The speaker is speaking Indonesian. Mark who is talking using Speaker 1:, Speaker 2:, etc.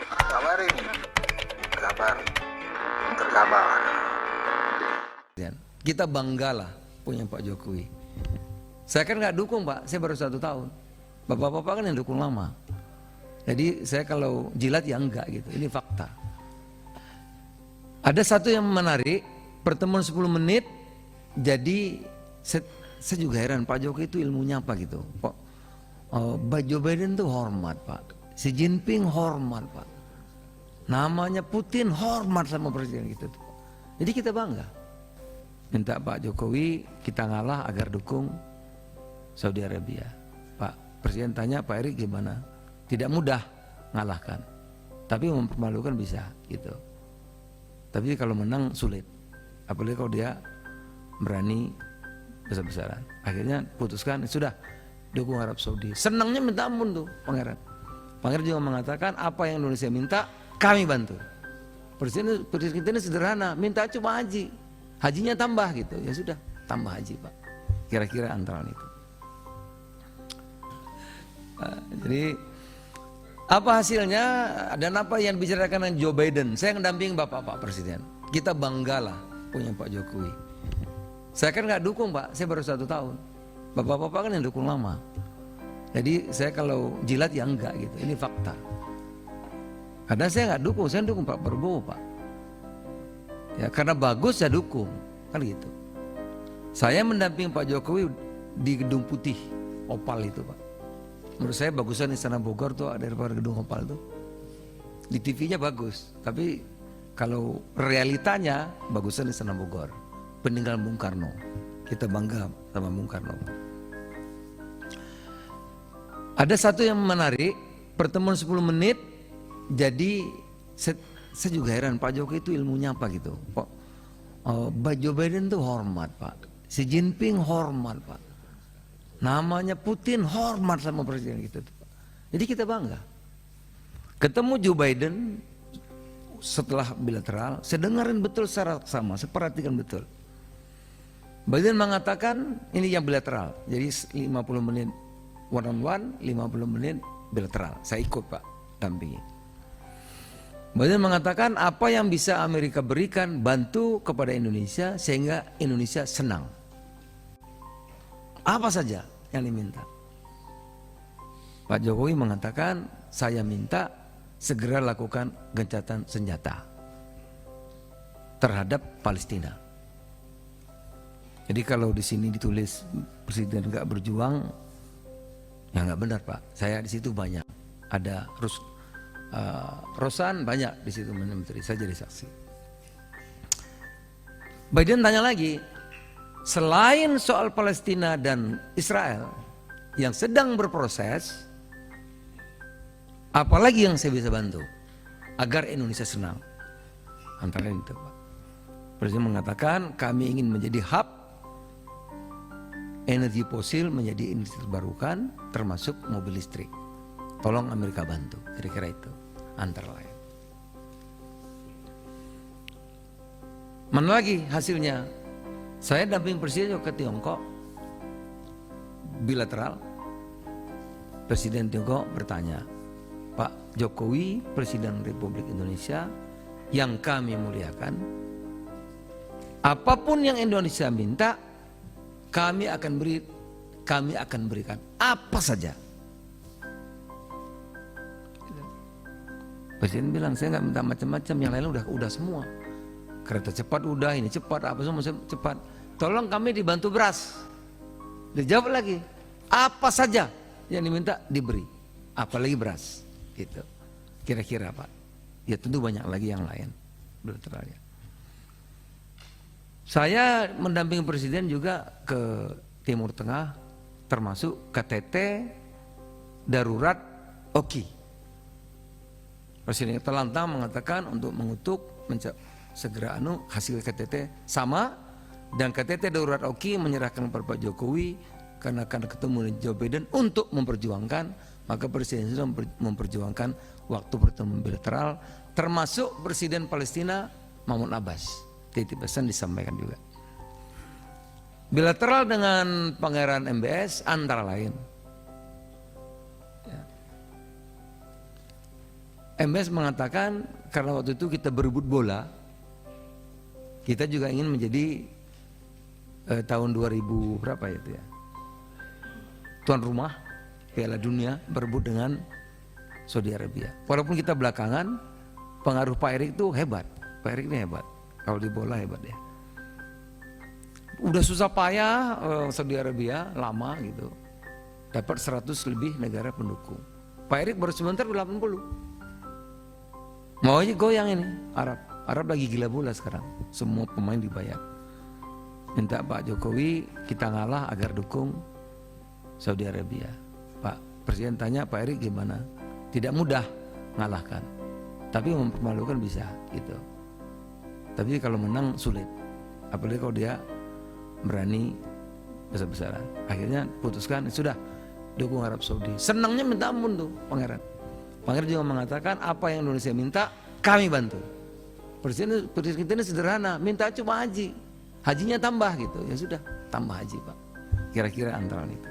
Speaker 1: Kabar ini, kabar terkabar.
Speaker 2: Kita banggalah punya Pak Jokowi. Saya kan nggak dukung Pak, saya baru 1 tahun. Bapak-bapak kan yang dukung lama. Jadi saya kalau jilat ya enggak gitu, ini fakta. Ada satu yang menarik, pertemuan 10 menit, jadi saya juga heran Pak Jokowi itu ilmunya apa gitu. Pak Joe Biden tuh hormat Pak, Xi Jinping hormat Pak, namanya Putin hormat sama presiden gitu. Jadi kita bangga. Minta Pak Jokowi kita ngalah agar dukung Saudi Arabia. Pak Presiden tanya Pak Erik gimana? Tidak mudah ngalahkan, tapi mempermalukan bisa gitu. Tapi kalau menang sulit, apalagi kalau dia berani besar-besaran. Akhirnya putuskan sudah dukung Arab Saudi. Senangnya minta ampun tuh Pangeran. Pangeran juga mengatakan apa yang Indonesia minta kami bantu. Presiden kita ini sederhana, minta cuma haji, hajinya tambah gitu. Ya sudah tambah haji Pak. Kira-kira antara itu. Jadi apa hasilnya dan apa yang dibicarakan dengan Joe Biden? Saya mendampingi Pak Presiden. Kita banggalah punya Pak Jokowi. Saya kan nggak dukung Pak, saya baru 1 tahun. Bapak-bapak kan yang dukung lama. Jadi saya kalau jilat ya enggak gitu, ini fakta. Karena saya nggak dukung, saya dukung Pak Prabowo Pak. Ya karena bagus saya dukung, kan gitu. Saya mendampingi Pak Jokowi di Gedung Putih, Opal itu Pak. Menurut saya bagusan Istana Bogor tuh daripada Gedung Opal tuh. Di TV-nya bagus, tapi kalau realitanya bagusan Istana Bogor. Peninggalan Bung Karno. Kita bangga sama Bung Karno. Ada satu yang menarik, pertemuan 10 menit, jadi saya juga heran Pak Jokowi itu ilmunya apa gitu. Pak Joe Biden tuh hormat Pak, Xi Jinping hormat Pak, namanya Putin hormat sama presiden gitu. Jadi kita bangga. Ketemu Joe Biden setelah bilateral, saya dengarin betul secara sama, saya perhatikan betul. Biden mengatakan ini yang bilateral, jadi 50 menit one on one, 50 menit bilateral. Saya ikut Pak, dampingi. Biden mengatakan apa yang bisa Amerika berikan, bantu kepada Indonesia sehingga Indonesia senang. Apa saja yang diminta. Pak Jokowi mengatakan saya minta segera lakukan gencatan senjata terhadap Palestina. Jadi kalau di sini ditulis presiden nggak berjuang, ya nggak benar Pak. Saya di situ banyak, ada Rosan banyak di situ menteri, saya jadi saksi. Biden tanya lagi, selain soal Palestina dan Israel yang sedang berproses, apalagi yang saya bisa bantu agar Indonesia senang? Antara itu Pak. Presiden mengatakan kami ingin menjadi hub energi fosil menjadi energi terbarukan termasuk mobil listrik. Tolong Amerika bantu, kira-kira itu antara lain. Mana lagi hasilnya? Saya damping presiden ke Tiongkok bilateral. Presiden Tiongkok bertanya, Pak Jokowi, Presiden Republik Indonesia yang kami muliakan, apapun yang Indonesia minta, kami akan berikan apa saja. Presiden bilang saya nggak minta macam-macam, yang lain udah semua. Kereta cepat udah, ini cepat, apa semua cepat. Tolong kami dibantu beras. Dijawab lagi, apa saja yang diminta diberi, apalagi beras. Gitu. Kira-kira Pak. Ya tentu banyak lagi yang lain. Bilateralnya. Saya mendampingi presiden juga ke Timur Tengah, termasuk KTT darurat OKI. Presiden terlantang mengatakan untuk mengutuk segera hasil KTT sama, dan KTT darurat OKI menyerahkan kepada Pak Jokowi karena akan ketemu dengan Joe Biden untuk memperjuangkan, maka presiden sudah memperjuangkan waktu pertemuan bilateral, termasuk Presiden Palestina Mahmud Abbas. Titip pesan disampaikan juga. Bilateral dengan Pangeran MBS antara lain. Ya. MBS mengatakan karena waktu itu kita berebut bola, kita juga ingin menjadi tahun 2000 berapa itu ya, tuan rumah Piala Dunia, berebut dengan Saudi Arabia. Walaupun kita belakangan, pengaruh Pak Erik itu hebat. Pak Erik ini hebat, kalau di bola hebat ya. Udah susah payah Saudi Arabia lama gitu, dapat 100 lebih negara pendukung. Pak Erik baru sebentar 80. Mau aja goyang ini Arab lagi gila bola sekarang, semua pemain dibayar. Minta Pak Jokowi kita ngalah agar dukung Saudi Arabia. Pak Presiden tanya Pak Erik gimana? Tidak mudah ngalahkan, tapi mempermalukan bisa gitu. Tapi kalau menang sulit, apalagi kalau dia berani besar-besaran. Akhirnya putuskan sudah dukung Arab Saudi. Senangnya minta ampun tuh pangeran. Pangeran juga mengatakan apa yang Indonesia minta kami bantu. Presiden kita ini sederhana, minta cuma haji, hajinya tambah gitu. Ya sudah tambah haji Pak. Kira-kira antara itu.